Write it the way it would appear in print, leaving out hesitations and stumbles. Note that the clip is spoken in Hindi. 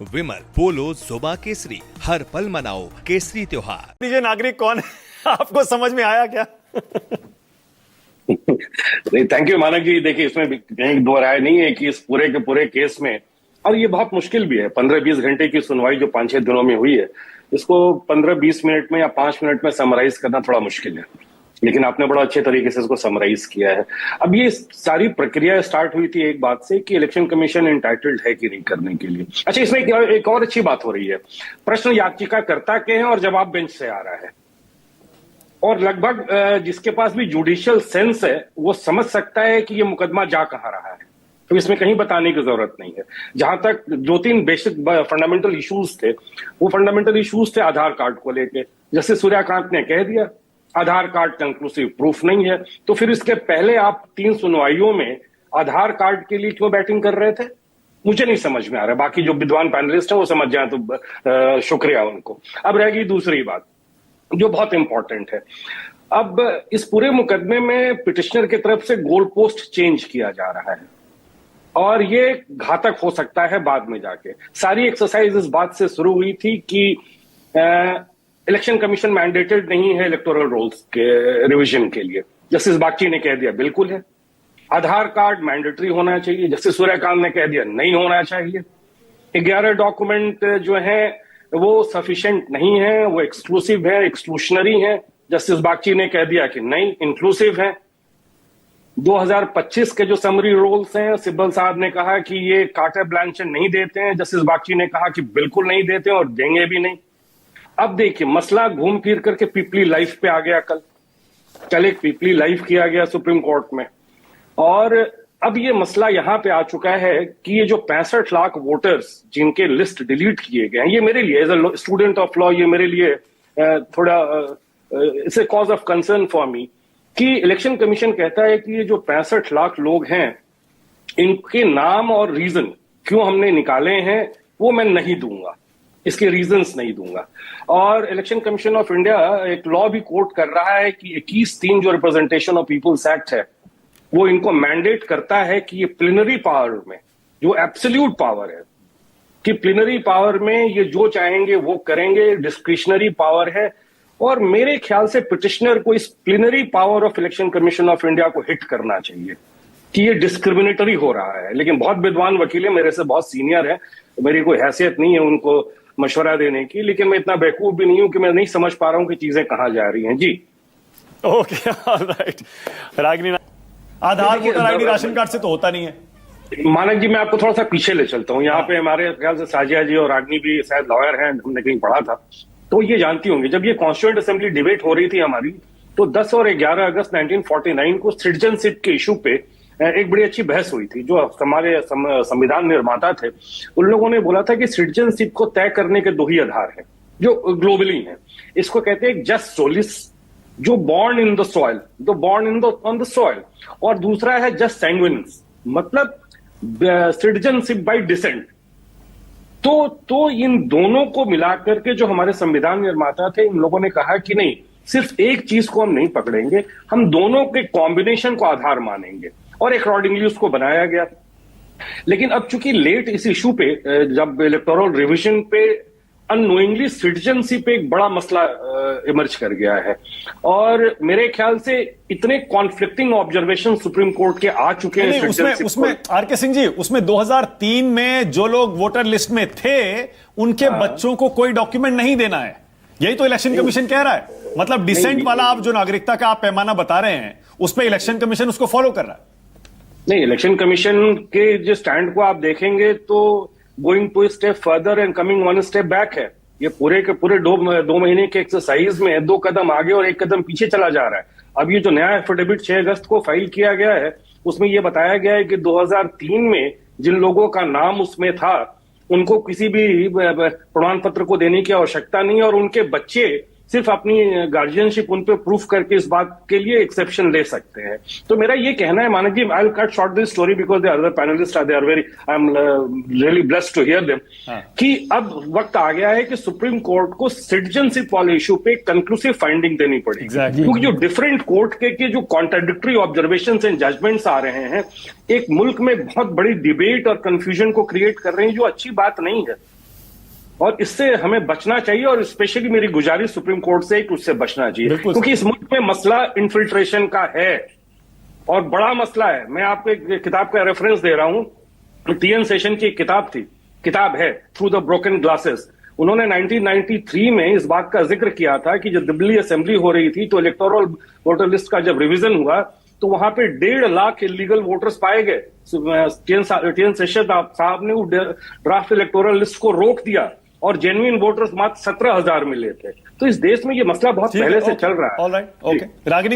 विमल पोलो जुबा केसरी, हर पल मनाओ केसरी त्योहार। ये नागरिक कौन है आपको समझ में आया क्या? नहीं, थैंक यू मानक जी। देखिए, इसमें कहीं दो राय नहीं है कि इस पूरे के पूरे केस में, और ये बहुत मुश्किल भी है, 15-20 घंटे की सुनवाई जो 5-6 दिनों में हुई है, इसको 15-20 मिनट में या 5 मिनट में समराइज करना थोड़ा मुश्किल है। लेकिन आपने बड़ा अच्छे तरीके से इसको समराइज किया है। अब ये सारी प्रक्रिया स्टार्ट हुई थी एक बात से कि इलेक्शन कमीशन एंटाइटल्ड है कि नहीं करने के लिए। अच्छा, इसमें एक और अच्छी बात हो रही है, प्रश्न याचिकाकर्ता के हैं और जवाब बेंच से आ रहा है, और लगभग जिसके पास भी जुडिशियल सेंस है वो समझ सकता है कि ये मुकदमा जा कहां रहा है। तो इसमें कहीं बताने की जरूरत नहीं है। जहां तक 2-3 बेसिक फंडामेंटल इश्यूज थे, वो फंडामेंटल इश्यूज थे आधार कार्ड को लेके। जैसे सूर्यकांत ने कह दिया, आधार कार्ड कंक्लूसिव प्रूफ नहीं है, तो फिर इसके पहले आप 3 सुनवाइयों में आधार कार्ड के लिए क्यों बैटिंग कर रहे थे? मुझे नहीं समझ में आ रहा। बाकी जो विद्वान पैनलिस्ट है वो समझ जाए तो शुक्रिया उनको। अब रहेगी दूसरी बात जो बहुत इंपॉर्टेंट है। अब इस पूरे मुकदमे में पिटिशनर की तरफ से गोल पोस्ट चेंज किया जा रहा है, और ये घातक हो सकता है बाद में जाके। सारी एक्सरसाइज इस बात से शुरू हुई थी कि इलेक्शन कमीशन मैंडेटेड नहीं है इलेक्टोरल रोल्स के रिवीजन के लिए। जस्टिस बागची ने कह दिया बिल्कुल है। आधार कार्ड मैंडेटरी होना चाहिए, जस्टिस सूर्यकांत ने कह दिया नहीं होना चाहिए। 11 डॉक्यूमेंट जो है वो सफिशिएंट नहीं है, वो एक्सक्लूसिव है, एक्सक्लूशनरी है। जस्टिस बागची ने कह दिया कि नहीं, इंक्लूसिव है। 2025 के जो समरी रोल्स हैं, सिब्बल साहब ने कहा कि ये कार्टे ब्लैंच नहीं देते हैं। जस्टिस बागची ने कहा कि बिल्कुल नहीं देते और देंगे भी नहीं। अब देखिए, मसला घूम फिर करके पीपली लाइफ पे आ गया। कल एक पीपली लाइफ किया गया सुप्रीम कोर्ट में, और अब ये मसला यहां पे आ चुका है कि ये जो 65 लाख वोटर्स जिनके लिस्ट डिलीट किए गए हैं, ये मेरे लिए as a student of law, ये मेरे लिए थोड़ा it's a cause of concern for me कि इलेक्शन कमीशन कहता है कि ये जो 65 लाख लोग हैं, इनके नाम और रीजन क्यों हमने निकाले हैं वो मैं नहीं दूंगा, इसके रीजंस नहीं दूंगा। और इलेक्शन कमीशन ऑफ इंडिया एक लॉ भी कोट कर रहा है कि 21(3) जो रिप्रेजेंटेशन ऑफ पीपुल्स एक्ट है, वो इनको मैंडेट करता है कि ये प्लिनरी पावर में, जो एब्सोल्यूट पावर है, कि प्लिनरी पावर में ये जो चाहेंगे वो करेंगे, डिस्क्रिशनरी पावर है। और मेरे ख्याल से पिटिशनर को इस plenary power of Election Commission of India को हिट करना चाहिए कि ये डिस्क्रिमिनेटरी हो रहा है। लेकिन बहुत विद्वान वकील है, मेरे से बहुत सीनियर है, मेरी कोई हैसियत नहीं है उनको मशवरा देने की, लेकिन मैं इतना बेवकूफ भी नहीं हूं कि मैं नहीं समझ पा रहा हूं कि चीजें कहां जा रही हैं। जी ओके, ऑलराइट। रागिनी, आधार वोटर आईडी राशन कार्ड से तो होता नहीं है। मानक जी, मैं आपको थोड़ा सा पीछे ले चलता हूं। यहाँ पे हमारे ख्याल से साजिया जी और रागिनी भी शायद लॉयर हैं, हमने कहीं पढ़ा था, तो ये जानती होंगी। जब ये कॉन्स्टिट्यूएंट असेंबली डिबेट हो रही थी हमारी, तो 10 और 11 अगस्त 1949 को सिटीजनशिप के इशू पे एक बड़ी अच्छी बहस हुई थी। जो हमारे संविधान निर्माता थे, उन लोगों ने बोला था कि सिटीजनशिप को तय करने के 2 ही आधार हैं जो ग्लोबली हैं। इसको कहते हैं जस्ट सोलिस, जो बॉर्न इन द सॉइल, जो born in the on the soil, और दूसरा है जस्ट सैंग्विनिस, मतलब सिटीजनशिप बाय डिसेंट। तो इन दोनों को मिलाकर के जो हमारे संविधान निर्माता थे, इन लोगों ने कहा कि नहीं, सिर्फ एक चीज को हम नहीं पकड़ेंगे, हम दोनों के कॉम्बिनेशन को आधार मानेंगे, और अकॉर्डिंगली उसको बनाया गया। लेकिन अब चूंकि लेट इस इशू पे, जब इलेक्टोरल रिवीजन पे अननोइंगली सिटीजनशिप पे एक बड़ा मसला इमर्ज कर गया है, और मेरे ख्याल से इतने कॉन्फ्लिक्टिंग ऑब्जर्वेशन सुप्रीम कोर्ट के आ चुके हैं। उसमें आरके सिंह जी, उसमें 2003 में जो लोग वोटर लिस्ट में थे उनके बच्चों को कोई डॉक्यूमेंट नहीं देना है, यही तो इलेक्शन कमीशन कह रहा है। मतलब डिसेंट वाला आप जो नागरिकता का आप पैमाना बता रहे हैं, उस पर इलेक्शन कमीशन उसको फॉलो कर रहा है। नहीं, इलेक्शन कमीशन के जो स्टैंड को आप देखेंगे तो going to step further and coming 1 step back है। ये पूरे के पूरे 2 महीने के एक्सरसाइज में 2 कदम आगे और 1 कदम पीछे चला जा रहा है। अब ये जो नया एफिडेविट 6 अगस्त को फाइल किया गया है, उसमें यह बताया गया है कि 2003 में जिन लोगों का नाम उसमें था, उनको किसी भी प्रमाण पत्र को देने की आवश्यकता नहीं, और उनके बच्चे सिर्फ अपनी गार्जियनशिप उन पे प्रूफ करके इस बात के लिए एक्सेप्शन ले सकते हैं। तो मेरा ये कहना है, Manak ji, I will cut short this story because the other panelist are, they are very, I am really blessed to hear them, कि अब वक्त आ गया है कि सुप्रीम कोर्ट को सिटीजनशिप वाले इशू पे कंक्लूसिव फाइंडिंग देनी पड़ेगी। क्योंकि जो डिफरेंट कोर्ट के जो कॉन्ट्राडिक्टरी ऑब्जर्वेशंस एंड जजमेंट्स आ रहे हैं, एक मुल्क में बहुत बड़ी डिबेट और कंफ्यूजन को क्रिएट कर रहे हैं, जो अच्छी बात नहीं है। और इससे हमें बचना चाहिए, और स्पेशली मेरी गुजारिश सुप्रीम कोर्ट से कि उससे बचना चाहिए, क्योंकि इस मुल्क में मसला इन्फिल्ट्रेशन का है और बड़ा मसला है। मैं आपको एक किताब का रेफरेंस दे रहा हूं, टीएन सेशन की एक किताब है थ्रू द ब्रोकन ग्लासेस। उन्होंने 1993 में इस बात का जिक्र किया था कि जब दिल्ली असेंबली हो रही थी तो इलेक्टोरल वोटर लिस्ट का जब रिवीजन हुआ तो वहां पे 1.5 लाख इलीगल वोटर्स पाए गए। टीएन सेशन साहब ने ड्राफ्ट इलेक्टोरल लिस्ट को रोक दिया और जेन्युइन वोटर्स मात्र 17,000 मिले थे। तो इस देश में ये मसला बहुत पहले से चल रहा है। Alright, okay Ragini.